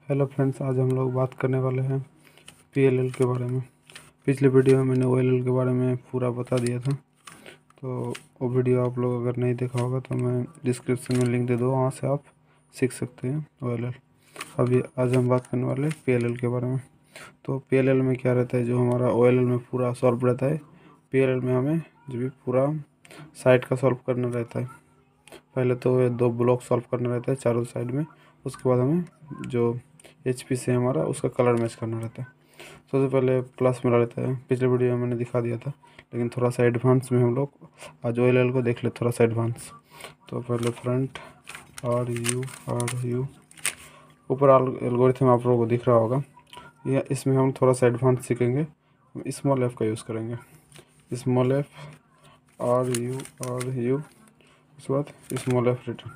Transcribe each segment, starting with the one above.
Hello friends, आज हम लोग बात करने वाले हैं पीएलएल के बारे में। पिछले वीडियो में मैंने ओएलएल के बारे में पूरा बता दिया था, तो वो वीडियो आप लोग अगर नहीं देखा होगा तो मैं डिस्क्रिप्शन में लिंक दे दूँ, वहाँ से आप सीख सकते हैं ओएलएल। अभी आज हम बात करने वाले पीएलएल के बारे में। तो पीएलएल में क्या रहता है, जो हमारा ओएलएल में पूरा सॉल्व रहता है, पीएलएल में हमें जो भी पूरा साइड का सॉल्व करना रहता है। पहले तो ये 2 ब्लॉक सॉल्व करना रहता है चारों साइड में, उसके बाद हमें जो HP से हमारा उसका कलर मैच करना रहता है। सबसे पहले प्लस मिला रहता है, पिछले वीडियो में मैंने दिखा दिया था, लेकिन थोड़ा सा एडवांस में हम लोग आज OLL को देख ले, थोड़ा सा एडवांस। तो पहले फ्रंट RU ऊपर एल्गोरिथम आप लोगों को दिख रहा होगा, या इसमें हम थोड़ा सा एडवांस सीखेंगे। हम स्मॉल एफ का यूज़ करेंगे, स्मॉल एफ RU उसके बाद स्मॉल एफ रिटर्न।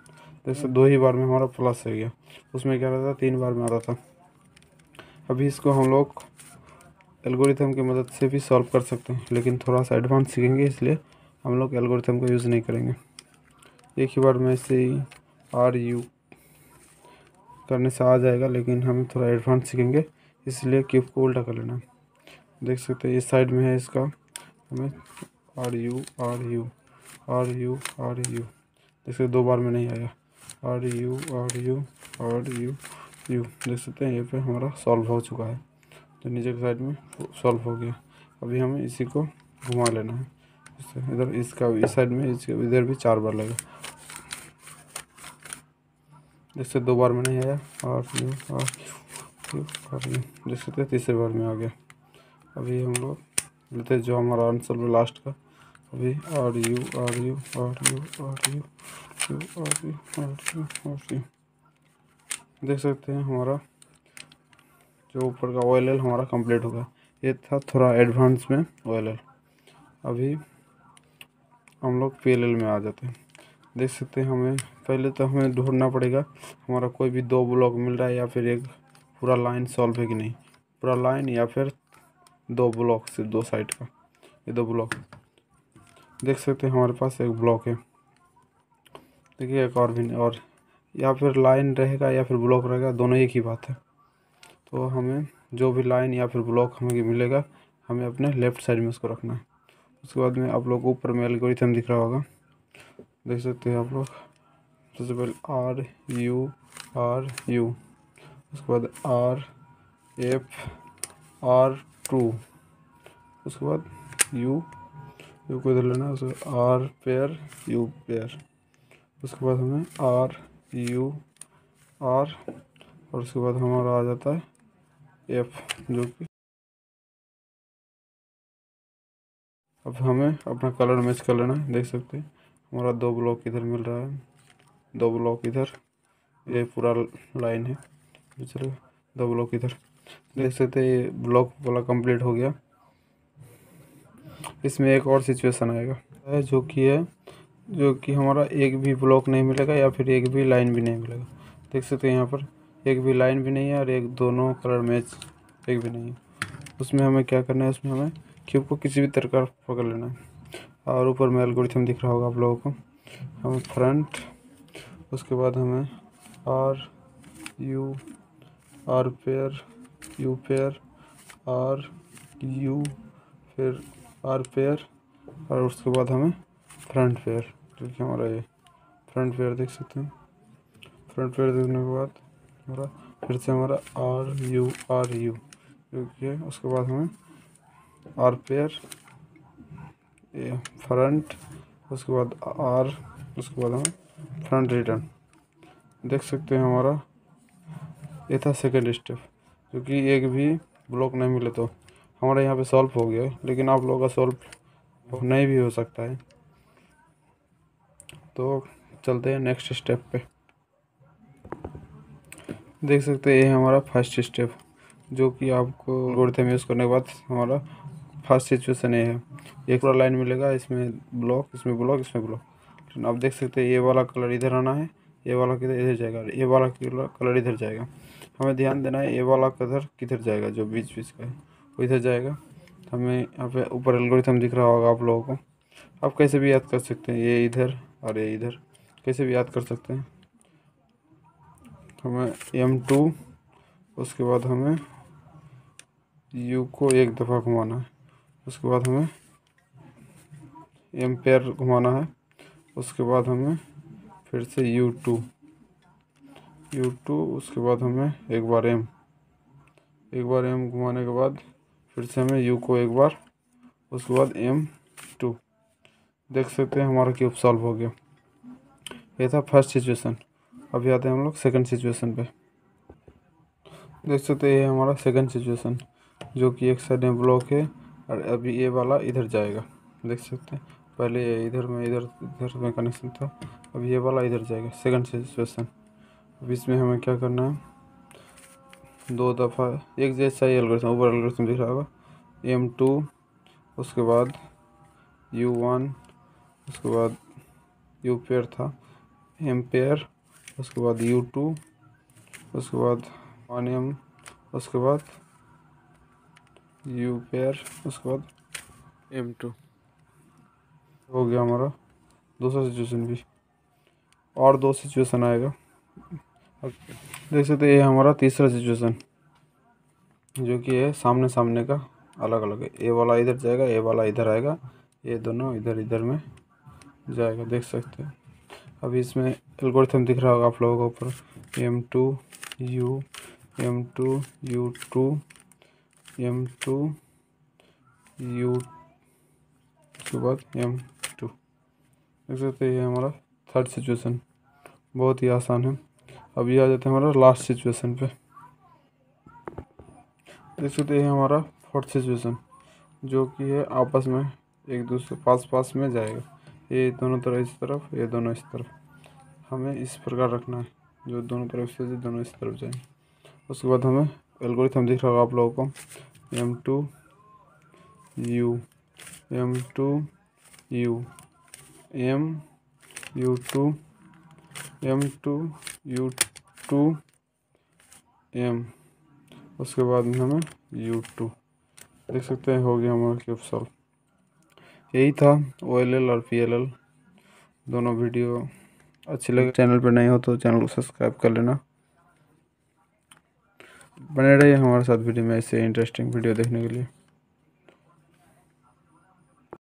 जैसे 2 ही बार में हमारा प्लस हो गया, उसमें क्या रहता था 3 बार में आता था। अभी इसको हम लोग एल्गोरिथम की मदद से भी सॉल्व कर सकते हैं, लेकिन थोड़ा सा एडवांस सीखेंगे, इसलिए हम लोग एल्गोरिथम का यूज़ नहीं करेंगे। एक ही बार में से ही RU करने से आ जाएगा, लेकिन हम थोड़ा एडवांस सीखेंगे, इसलिए क्यूब को उल्टा कर लेना। देख सकते हैं इस साइड में है इसका, हमें RU जैसे 2 बार में नहीं आया, RU देख सकते हैं, ये पे हमारा सॉल्व हो चुका है, तो नीचे की साइड में सॉल्व हो गया। अभी हमें इसी को घुमा लेना है, इधर इसका इस साइड में, इधर भी 4 बार लगेगा, जैसे 2 बार में नहीं आया, RU देख सकते हैं तीसरे बार में आ गया। अभी हम लोग लेते हैं जो हमारा आंसर में लास्ट का, अभी RU देख सकते हैं हमारा जो ऊपर का OLL हमारा कंप्लीट हो गया। ये था थोड़ा एडवांस में OLL। अभी हम लोग PLL में आ जाते हैं। देख सकते हैं हमें पहले तो हमें ढूंढना पड़ेगा हमारा कोई भी 2 ब्लॉक मिल रहा है, या फिर एक पूरा लाइन सॉल्व है कि नहीं, पूरा लाइन या फिर 2 ब्लॉक से 2 साइड का, ये 2 ब्लॉक। देख सकते हैं हमारे पास एक ब्लॉक है, देखिए एक और भी नहीं, और या फिर लाइन रहेगा या फिर ब्लॉक रहेगा, दोनों एक ही बात है। तो हमें जो भी लाइन या फिर ब्लॉक हमें मिलेगा, हमें अपने लेफ़्ट साइड में उसको रखना है। उसके बाद में आप लोग को ऊपर में एल्गोरिथम दिख रहा होगा, देख सकते हैं आप लोग। सबसे पहले RU उसके बाद RF R2, उसके बाद U को इधर लेना, उसके बाद R पेयर U पेयर, उसके बाद हमें RU R, और उसके बाद हमारा आ जाता है F, जो कि अब हमें अपना कलर मैच कर लेना है। देख सकते हैं हमारा 2 ब्लॉक इधर मिल रहा है, 2 ब्लॉक इधर, ये पूरा लाइन है, चलो 2 ब्लॉक इधर। देख सकते हैं ये ब्लॉक वाला कंप्लीट हो गया। इसमें एक और सिचुएशन आएगा, जो कि हमारा एक भी ब्लॉक नहीं मिलेगा या फिर एक भी लाइन भी नहीं मिलेगा। देख सकते हैं यहाँ पर एक भी लाइन भी नहीं है, और एक दोनों कलर मैच एक भी नहीं है। उसमें हमें क्या करना है, उसमें हमें क्यूब को किसी भी तरह का पकड़ लेना है, और ऊपर में एल्गोरिथम दिख रहा होगा आप लोगों को। हमें फ्रंट, उसके बाद हमें RU R pair U pair RU फिर R पेयर, और उसके बाद हमें फ्रंट पेयर, जो कि हमारा ये फ्रंट पेयर देख सकते हैं। फ्रंट पेयर देखने के बाद हमारा फिर से हमारा RU जो कि है, उसके बाद हमें R पेयर ये फ्रंट, उसके बाद R, उसके बाद हमें फ्रंट रिटर्न। देख सकते हैं हमारा ये था सेकेंड स्टेप, क्योंकि एक भी ब्लॉक नहीं मिले तो हमारा यहाँ पे सॉल्व हो गया है, लेकिन आप लोगों का सॉल्व नहीं भी हो सकता है। तो चलते हैं नेक्स्ट स्टेप पे। देख सकते हैं ये हमारा फर्स्ट स्टेप, जो कि आपको एल्गोरिथम यूज़ करने के बाद हमारा फर्स्ट सिचुएशन ये है। एक पूरा लाइन मिलेगा, इसमें ब्लॉक, इसमें ब्लॉक, इसमें ब्लॉक। लेकिन आप देख सकते हैं ये वाला कलर इधर आना है, ये वाला किधर इधर जाएगा, ये वाला कलर इधर जाएगा। हमें ध्यान देना है ये वाला कलर किधर जाएगा, जो बीच बीच का है वो इधर जाएगा। हमें यहाँ पे ऊपर एल्गोरिथम दिख रहा होगा आप लोगों को, आप कैसे भी याद कर सकते हैं, ये इधर और ये इधर, कैसे भी याद कर सकते हैं। हमें M2 उसके बाद हमें U को एक दफ़ा घुमाना है। उसके बाद हमें एम्पेयर घुमाना है। उसके बाद हमें फिर से U2 उसके बाद हमें एक बार M घुमाने के बाद फिर से हमें U को एक बार, उसके बाद M2। देख सकते हैं हमारा क्यूब सॉल्व हो गया। ये था फर्स्ट सिचुएशन। अभी आते हैं हम लोग सेकंड सिचुएशन पे। देख सकते हैं ये हमारा सेकंड सिचुएशन, जो कि एक साइड में ब्लॉक है और अभी ये वाला इधर जाएगा। देख सकते हैं पहले इधर में कनेक्शन था, अब ये वाला इधर जाएगा। Second situation. अब इसमें हमें क्या करना है, 2 दफ़ा एक जैसा ही एल्गोरिथम, ऊपर एल्गोरिथम दिख रहा होगा। M2 उसके बाद U1 उसके बाद U पेयर था, एम्पेयर उसके बाद U2 उसके बाद 1M उसके बाद U पेयर उसके बाद M2। हो गया हमारा दूसरा सिचुएशन भी, और 2 सिचुएशन आएगा। देख सकते हैं ये हमारा तीसरा सिचुएशन, जो कि है सामने सामने का अलग अलग है। ए वाला इधर जाएगा, ए वाला इधर आएगा, ये दोनों इधर इधर में जाएगा। देख सकते हैं अभी इसमें एल्गोरिथम दिख रहा होगा आप लोगों को ऊपर, M2 U M2 U2 M2 U उसके बाद M2। देख सकते हैं ये हमारा थर्ड सिचुएशन, बहुत ही आसान है। अभी आ जाते हैं हमारा लास्ट सिचुएशन पे। देख सकते हैं हमारा फोर्थ सिचुएशन, जो कि है आपस में एक दूसरे पास में जाएगा। ये दोनों तरफ इस तरफ, ये दोनों इस तरफ, हमें इस प्रकार रखना है, जो दोनों तरफ से दोनों इस तरफ जाएंगे। उसके बाद हमें एल्गोरिथम दिख रहा होगा आप लोगों को, M2 U M2 U M U2 M2 U2 M, उसके बाद में हमें U2। देख सकते हैं हो गया हमारा क्यूब सॉल्व। यही था OLL और PLL दोनों वीडियो। अच्छी लगे, चैनल पर नए हो तो चैनल को सब्सक्राइब कर लेना। बने रहिए हमारे साथ वीडियो में ऐसे इंटरेस्टिंग वीडियो देखने के लिए।